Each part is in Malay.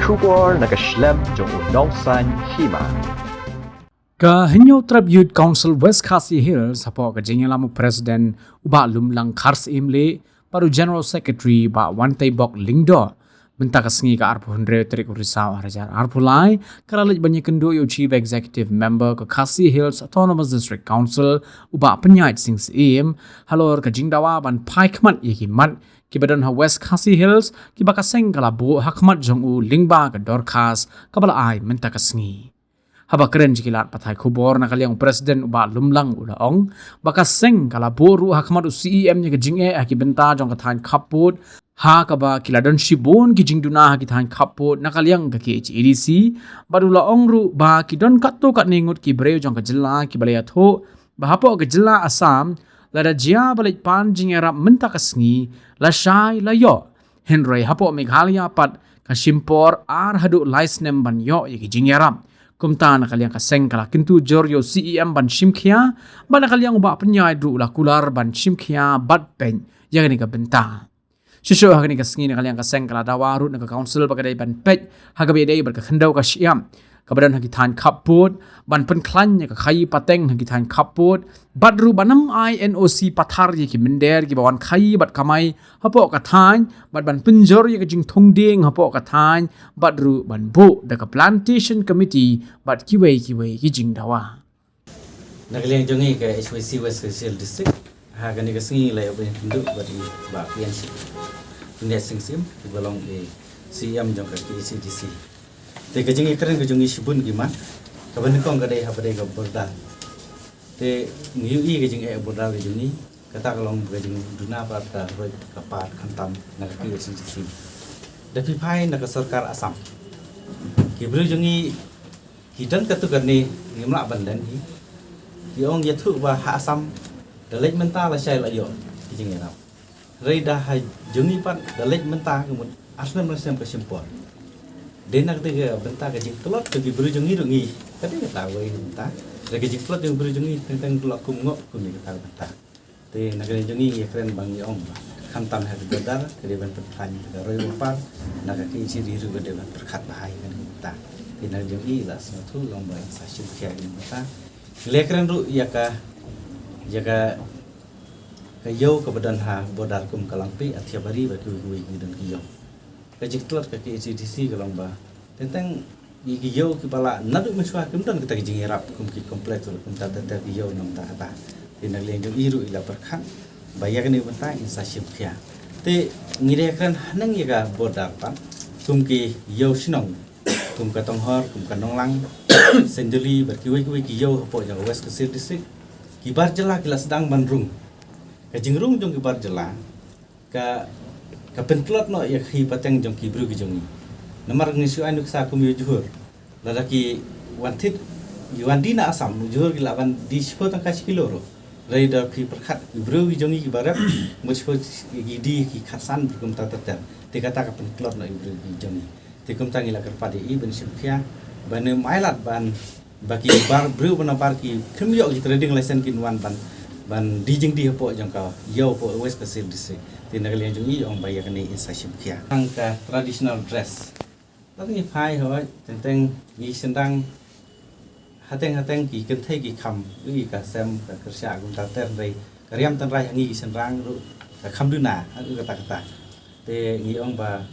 Shubor nakaslem jong unongsan hima. Kahinyo Trap Youth Council West Khasi Hills hapo ka jinglamu President uba lumlang Khars Imle paru General Secretary ba Wantai Bok Lingdo benta kasngi ka arpu hundre trik urisau harajar arpulai karalaj banyak kendo yo Chief Executive Member ka Khasi Hills Autonomous District Council uba penyait sing im halor ka jingdawa ban paikmat yeki mat kibadan ha West Khasi Hills kibaka seng kala bu hakmat jong u lingba ka dorkas kabala ai menta kasngi haba keren jikilat patai kubor na kaliang presiden uba lumlang ulaong baka seng kala boru hakmat u CEM nya gejing aki benta jong kathan kaput ha kaba kiladon shibon gijing duna ha kithan kaput na kaliang ka KHADC badula ongru ba kidon katto kat ningut ki breu jong ka jilla ki balaya tho bahapo ka jilla Assam lada jia balik pan jing era menta kasngi la shai la yo Henry hapo Meghalaya pat ka shimpor ar hadu laisnem ban yo yeki jing era kumta na kaliang kaseng kala kintu joryo CEM ban shimkhia ban kaliang uba penyai dru la kular ban shimkhia bat pen yang ni ka benta shisho ha ni kasngi na kaliang kaseng kala dawaru na ka council pagadai ban pet ha ka bedai ber ka khendau ka siam kabadan ha kithan kaput ban pen klan ka khai pateng ha kithan kaput badru banam INOC pathar ye ki minder ki bawan khai bat kamai hapo ka than bat ban penjor ye ka jing thongding hapo ka than badru ban bo da ka plantation committee bat kiwei ki jing dawa Nagaliang jongi ka HYC West Social District ha gani ka singi la yobe hindu bari ba PNC India sing sim ki balong e CM jong ka KCDC te ka jingi keren ka jongi shibun giman ka ban kong ka dai ha badai ka borda te ngiu i ka jing e borda ka jongi kata kalong ka jing duna pat ka roi ka pat khantam na ka KCDC da pi phai na ka sarkar Assam ki bru jongi kidan ka tu karni ngimla bandan hi ki ong ya thu ba ha Assam dalek menta la shai la yo ki jing era rei da ha jongi pat dalek menta kemun aslam rasem ka simpor denak te ga benta ka jing klot ke ki bru jongi rongi kate ka tawai benta da ka jing klot jong bru jongi teng tulak kum ngo kum ni ka benta te nagre jongi ye kren bang ye ong ba khantam ha godar ke de ban petlan ka roi par na ka ki si di ru ga de ban perkhat bahai kan benta te na jongi la sa thu long ba sa shim kya ni benta lekren ru ya ka yo ke badan ha bodar kum kalangpi atiabari ba ku dan yo ka jiklot ka KCDC kalong ba tentang gi yo ki bala nadu meswa kum dan kita jing erap kum ki kompleks kum ta ki yo nam ta ta tinag leng jong iru ila perkhan bayar ni benta insaship khia te ngire kan hanang ya ga bodar pan kum ki yo sinong kum ka tonghor kum ka nonglang sendeli ba ki yo po ja West Khasi District kibar jela kila sedang bandrung ka jingrung jong kibar jela ka pentlot no ya khi pateng jong kibru ki jongi namar ngi su anu sa kum juhur ladaki wantit yuandina Assam juhur ki lawan di spo tang ka kilo ro rai da ki perkhat kibru ki jongi ki barap muspo gidi ki khasan kum ta ta te kata ka pentlot no ibru ki jongi te kum tangi la kerpadi i ben simkhia bane mailat ban bagi bar bru bana bar ki khimyo ki trading license kin wan ban dijing di po jong ka yo po West Khasi District tinag lian jong i ong bayar ni insaship kia angka traditional dress lagi phai ho teng gi sendang hateng ki kenthai ki kham gi ka sem ka kersya kum ta ter rei kariam tan rai ngi sendang ru ka kham duna ka ta te ngi ong ba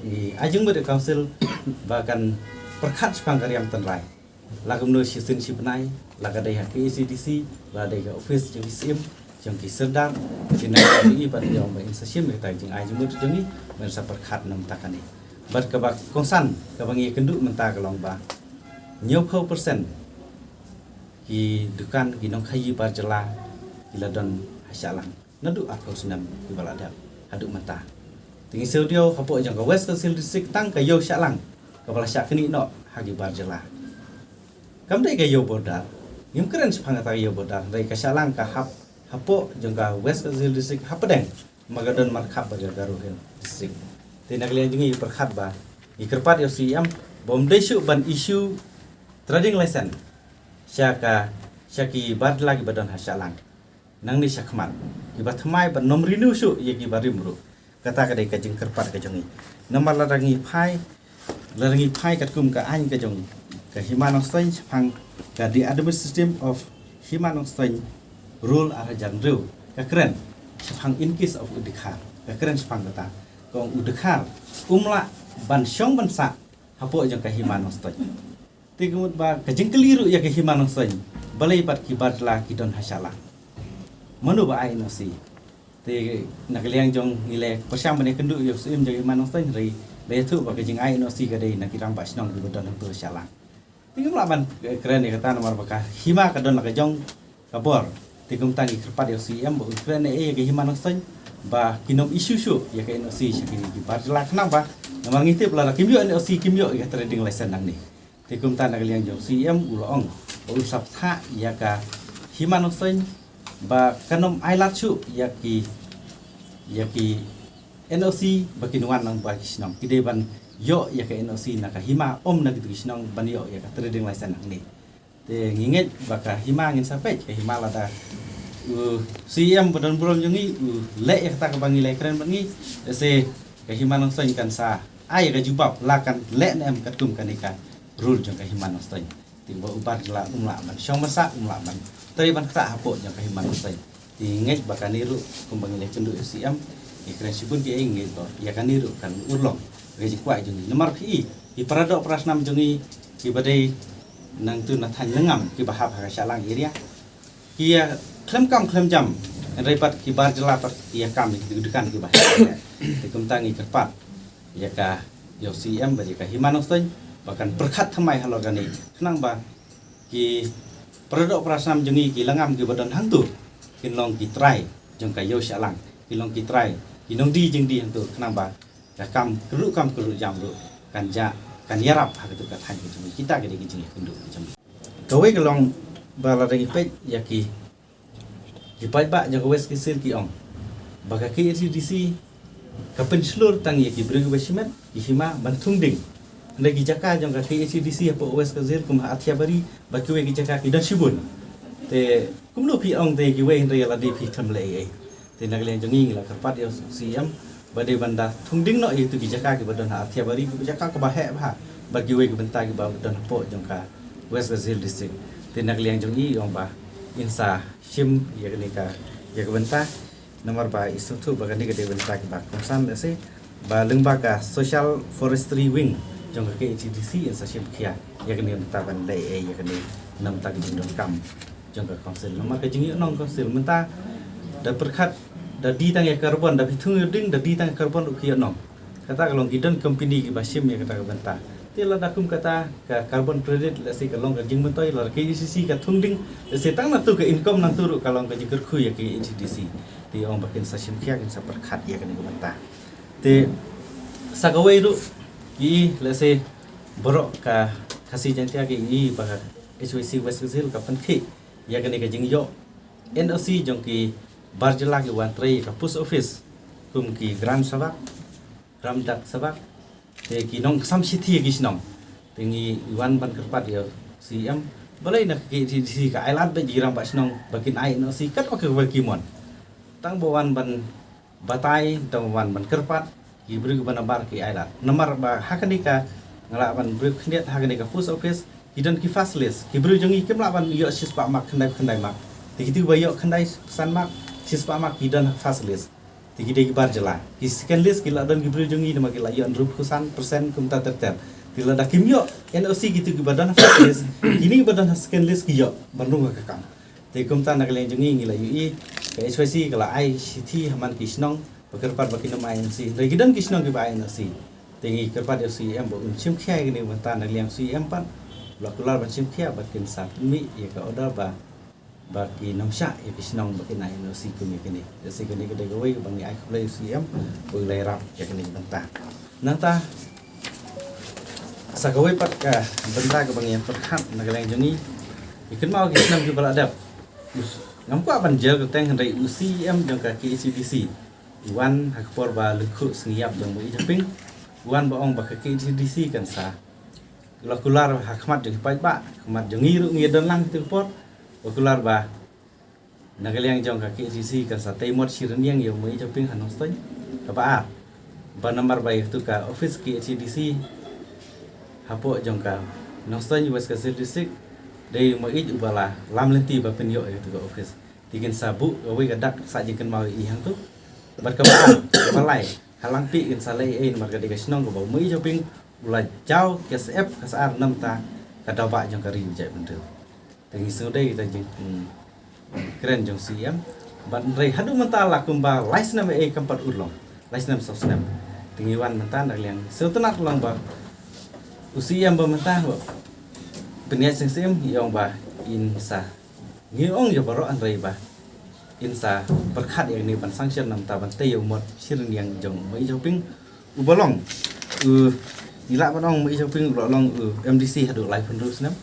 gi ajung ber council ba kan perkhat spang kariam tan rai lagum no sisin sipnai laga dai ha KCDC la dai ka office jong sim jong ki serdar sina i ban yong ba insasim ta jing ai jung jong ni ban sa perkhat nam takani bat ka ba kongsan ka bangi kendu menta ka long ba nyo khau persen ki dukan ki nong khayi par jela ila don hasalang nadu akau sinam ki balada hadu mata tingi sedio hapo jong ka West Khasi District tang ka yo salang ka bala syak ni no hagi bar jela kam dai ka yo bodar ngim keren sepanga ta yo bodar dai ka salang ka hapo jong ka West Khasi District hapadeng magadon markhap ba garu district tinag lian jungi perkhat ba ikerpat yo CM bom desu ban issue trading license syaki bad lagi badan hasalang nang ni syakman ibat thmai ban nom renew su ye ki barimru kata ka dai ka jing kerpat ka jongi namar ladangi phai larangi pai kat kum ka an ka jong ka himan ostain phang ka the administrative system of himan ostain rule ara jan ru ka kren phang in case of udikhar ka kren phang kata kong udikhar umla ban syong ban sa hapo jong ka himan ostain tigumut ba ka jeng keliru ya ka himan ostain balai pat ki badla ki don hasala manu ba ai no si te nakaliang jong nilai persyam bane kendu yo sim jong himan ostain ri le thu ba ke jing ai no si ga dei na kirang ba snong di bodon tu salang tingum laban keren ni kata nomor baka hima ka don la ka jong kabor tingum tangi kerpat yo si em bo keren ke hima no sen ba kinom isu shu ya ke no si shakini ki bar la kna ba nomor ngitip la kimyo no si kimyo ya trading license nang ni tingum tan nakaliang jong si em ulong ul sap tha ya ka hima no sen ba kanom ai lat shu ya ki NOC bakinuan nang ba kisnong kide ban yo ya ka NOC na ka hima na gitu kisnong ban yo ya ka trading license nang ni te nginget baka hima ngin sampai ka hima lada CM badan buron jongi le ya ta ka bangi le keren bangi se ka hima nang sen kan sa ai ka jubab lakan le nem kat kum kan ikan rule jong ka hima nang sen timbo ubar la umla ban syong masa umla ban tei ban kta hapo jong ka hima nang sen nginget baka niru kum bangi le kendu CM ikran sibun ki ingin to ya kan niru kan urlong reji kwai jungi nomor pi i paradok prasnam jungi ki badai nang tu na than lengam ki bahap ha salang area ki ya klem kam klem jam repat ki bar jela pat ya kam ki dudukan ki bahap ti kum tangi kerpat ya ka yo CM ba ka himanoston bahkan berkat thamai halo gani kenang ba ki paradok prasnam jungi ki lengam ki badan hantu kinlong ki try jong ka yo salang kilong ki try inong di jeng di untuk kenapa ya kam kelu jam lu kan ja kan yarap ha gitu kat haji cumi kita gede jeng kendu cumi kawe kelong bala lagi pej ya ki pej ba jago wes ki sir ki ong baka ki RCDC kapen slur tang ya ki bregu basimet ki hima bantung ding lagi jaka jong ka ki RCDC apa wes ka zir kum athia bari baki we ki jaka ki dan sibun te kum lu pi ong te ki we hindai la di pi thamle ai te naglen jongi la kerpat yo CM badai banda thungding no itu ki jaka ki badon ha athia bari ki jaka ka bahe ba bagi we ki benta ki ba badon po jongka West Brazil district te naglen jongi yong ba insa shim ya ni ka ya ka benta nomor ba isu tu ba ni ka de benta ki ba konsan ase ba lengba ka social forestry wing jongka ke HDC insa shim kia ya ni benta ban le ya ni nam ta ki dong kam jongka konsil nomor ka jingi nong konsil menta da perkat da di tang ya karbon da bitung ding da di tang karbon uki nong kata kalau gidan company ki basim ya kata benta tila da kum kata ka carbon credit la si kalong ka jing mentoi la ke ICC ka thungding se tang na tu ka income nang turu kalong ka jikir khu ya ke HDC ti ong bakin sa sim khia kin sa perkat ya kan benta te sagawai ru ki la se borok ka khasi jantia ki i ba HWC West Brazil ka pankhi ya kan ka jing yo NOC jong ki barjela ki wan trai ka post office kum ki gram sabak gram dak sabak te ki nong sam city ki snong tingi wan ban kerpat ya CM balai nak ki di ka ailat ba jiram ba snong bakin ai no si kat ok ba ki mon tang bawan ban batai tang wan ban kerpat ki bru ban bar ki ailat nomor ba hakani ka ngala ban bru khniat hakani ka post office ki dan ki fast list ki bru jongi kemla ban yo sis pa mak khandai mak ti ki ba yo khandai pesan mak sispa mak kidan facilis tigi degi barjela ki second list kila dan gibri jongi nama kila yon rup kusan persen kumta terter kila da kimyo NOC gitu ki badan facilis ini badan second list kiyo bandung ka kam te kumta nak len jongi ngila ui ke HYC kala ICT haman kisnong bekerpat bakin nama INC regi dan kisnong ki ba NOC tingi kerpat CM bo sim khia ni banta nak liang CM pan blokular ban sim khia bakin sat mi ya ka order ba baki nomsha ya kisnong baki na NOC kuni kini jadi kini kedai gawe bangi ai play CM boleh lerap ya kini benta nanta sagawe pat ka benta ka bangi perhat nagaleng jongi ikan mau kisnong juga adab ngam ko ban jel ka teng handai UCM jong ka KCDC wan hakpor ba lekhu sengiap jong mo ijaping wan ba ong ba ka KCDC kan sa lakular hakmat jong pai ba khmat jongi ru ngedon lang tu pot okular ba nagaliang jong ka KCC kan sa taimot sirniang yo mai joping hanostoi ka ba ba nomor ba itu ka office KCDC hapo jongka nongsan US Kasir District dari mai ubala lam lenti ba penyo itu ke office tikin sabu awi gadak sajingkan mau ihang tu berkembang palai halang pi in salai ein marga de gasnong go mai joping ula jauh KSF kasar nam ta kada ba jong kari jai bentel tengi sudai kita jeng keren jong siam ban rei hadu mentala kumba lais nam e kampat ulong lais nam sosnam tengi wan mentan yang setenat ulang ba usiam ba mentah ba peniat sing yang ba insa ngiong yo baro an rei ba insa berkat yang ni ban sanction nam ta ban tayo mot sirin yang jong mai joping ubalong nila banong mai joping ulong MDC hadu live terus nam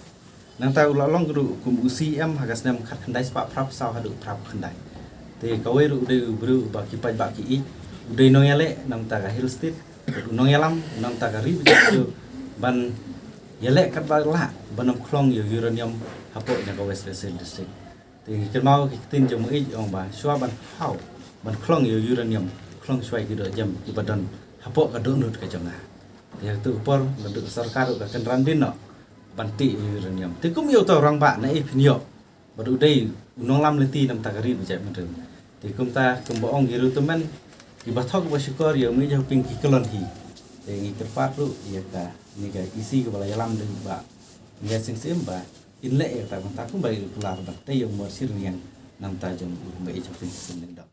nang ta ulong guru kum UCM hagas nam khat khandai spa prap saw hadu prap khandai te kawai ru de bru ba ki pai ba ki i de nong yale nam ta ga hill state nong yalam nam ta ga ri ban yale kat ba la banam klong yo uranium hapo yang ka West Kasir District thì cái mau cái tin cho mỗi ông bà xóa bàn hao bàn klong yo uranium klong xoay cái đội jam di badan hapo ka donut ka jonga thì tu por bentuk sarkar ka kenran din no banti uranium thì cũng yêu tàu orang bạn nãy pinyo baru đây unong lam lenti nam tagari bijak mendem thì kum ta kum boong giru teman di bathok ba syukur yo mi jau ping ki kelon hi thì ngi kerpat ru ya ka ni ka isi ka bala yalam de ba ngi sing sim ba in lệ ta cũng bày là bật tay dùng một siêu nhiên nằm ta dùng mấy trong tình sinh linh động